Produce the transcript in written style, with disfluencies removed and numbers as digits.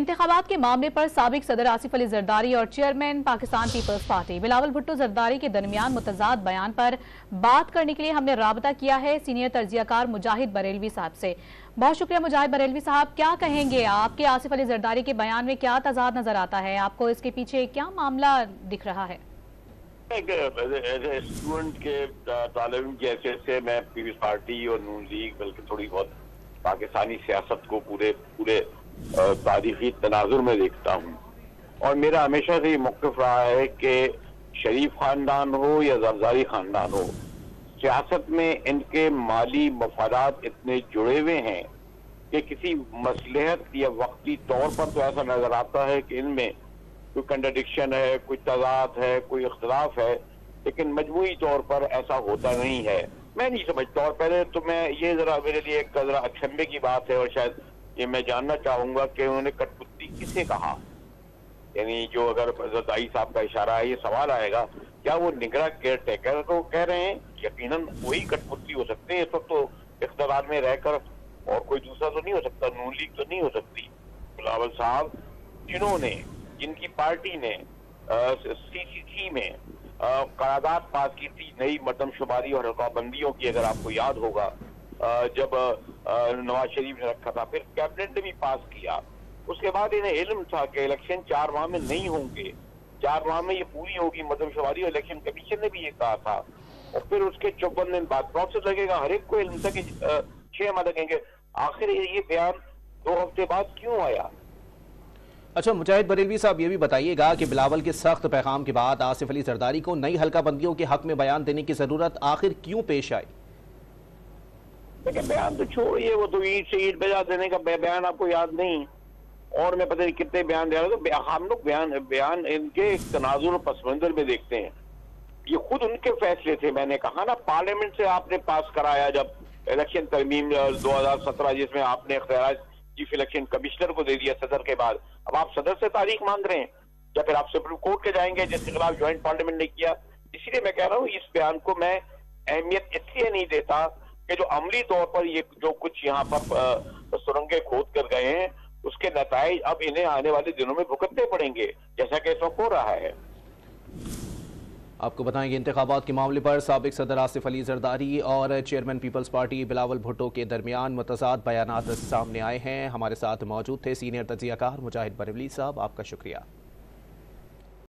इंतखाबात के मामले पर साबिक सदर आसिफ अली जरदारी और chairman Pakistan people's party Bilawal Bhutto Zardari के दरमियान मुतजाद बयान पर बात करने के लिए हमने राबता किया है सीनियर तर्जियाकार मुजाहिद बरेलवी साहब से। बहुत शुक्रिया मुजाहिद बरेलवी साहब, क्या कहेंगे आपके आसिफ अली जरदारी के बयान में क्या तजाद नजर आता है? आपको इसके पीछे क्या मामला दिख रहा है? स्टूडेंट के तालिब की हैसियत से मैं पीपल्स पार्टी और नून लीग बल्कि थोड़ी बहुत पाकिस्तानी सियासत को पूरे तारीखी तनाजुर में देखता हूँ, और मेरा हमेशा से ये मौक़िफ़ रहा है कि शरीफ खानदान हो या जरदारी खानदान हो, सियासत में इनके माली मफादात इतने जुड़े हुए हैं कि किसी मसलहत या वक्ती तौर पर तो ऐसा नजर आता है कि इनमें कोई कंट्राडिक्शन है, कोई तजाद है, कोई इख्तलाफ है, लेकिन मजमूई तौर पर ऐसा होता नहीं है। मैं नहीं समझता। और पहले तो मैं ये जरा मेरे लिए एक जरा अचंभे की बात है, और शायद ये मैं जानना चाहूंगा कि उन्होंने कठपुतली किसे कहा। यानी जो अगर जरदारी साहब का इशारा है, ये सवाल आएगा क्या वो निगरां केयर टेकर को कह रहे हैं? यकीनन वही कठपुतली हो सकते हैं। इस वक्त तो इख्तियार में रहकर और कोई दूसरा तो नहीं हो सकता, नून लीग तो नहीं हो सकती। बिलावल साहब जिनकी पार्टी ने सीसीसी में करारदाद पास की थी नई मर्दमशुमारी और हल्काबंदियों की, अगर आपको याद होगा, जब नवाज शरीफ ने रखा था, फिर कैबिनेट ने भी पास किया। उसके बाद इन्हें इल्म था कि इलेक्शन 4 माह में नहीं होंगे, 4 माह में ये पूरी होगी मर्दमशुमारी, और इलेक्शन कमीशन ने भी ये कहा था। और फिर उसके 54 दिन बाद प्रोसेस लगेगा। हर एक को इल्म था कि 6 माह लगेंगे। आखिर ये बयान 2 हफ्ते बाद क्यों आया? अच्छा मुजाहिद बरेलवी साहब, ये भी बताइएगा कि बिलावल के सख्त पैगाम के बाद आसिफ अली जरदारी को नई हल्का बंदियों के हक में बयान देने की जरूरत आखिर क्यों पेश आई? देखिए, बयान तो छोड़िए, वो तो ईद से ईद बजा देने का बयान आपको याद नहीं, और मैं पता नहीं कितने बयान दे रहा था। हम लोग बयान इनके तनाजुर पस मंजर में देखते हैं। ये खुद उनके फैसले थे। मैंने कहा ना, पार्लियामेंट से आपने पास कराया जब इलेक्शन तरमीम 2017, जिसमें आपने इख्तियार चीफ इलेक्शन कमिश्नर को दे दिया सदर के बाद। अब आप सदर से तारीख मांग रहे हैं, या फिर आप सुप्रीम कोर्ट के जाएंगे जिसके खिलाफ ज्वाइंट पार्लियामेंट ने किया। इसीलिए मैं कह रहा हूँ, इस बयान को मैं अहमियत इसलिए नहीं देता कि जो अमली तौर पर ये जो कुछ यहाँ पर सुरंगें खोद कर गए हैं, उसके नताइज अब इन्हें आने वाले दिनों में भुगतने पड़ेंगे, जैसा कि इस वक्त हो रहा है। आपको बताएंगे इंतखाबात के मामले पर साबिक सदर आसिफ अली जरदारी और chairman people's party Bilawal Bhutto के दरमियान मुतजाद बयानात सामने आए हैं। हमारे साथ मौजूद थे सीनियर तजियाकार मुजाहिद बरेलवी साहब, आपका शुक्रिया।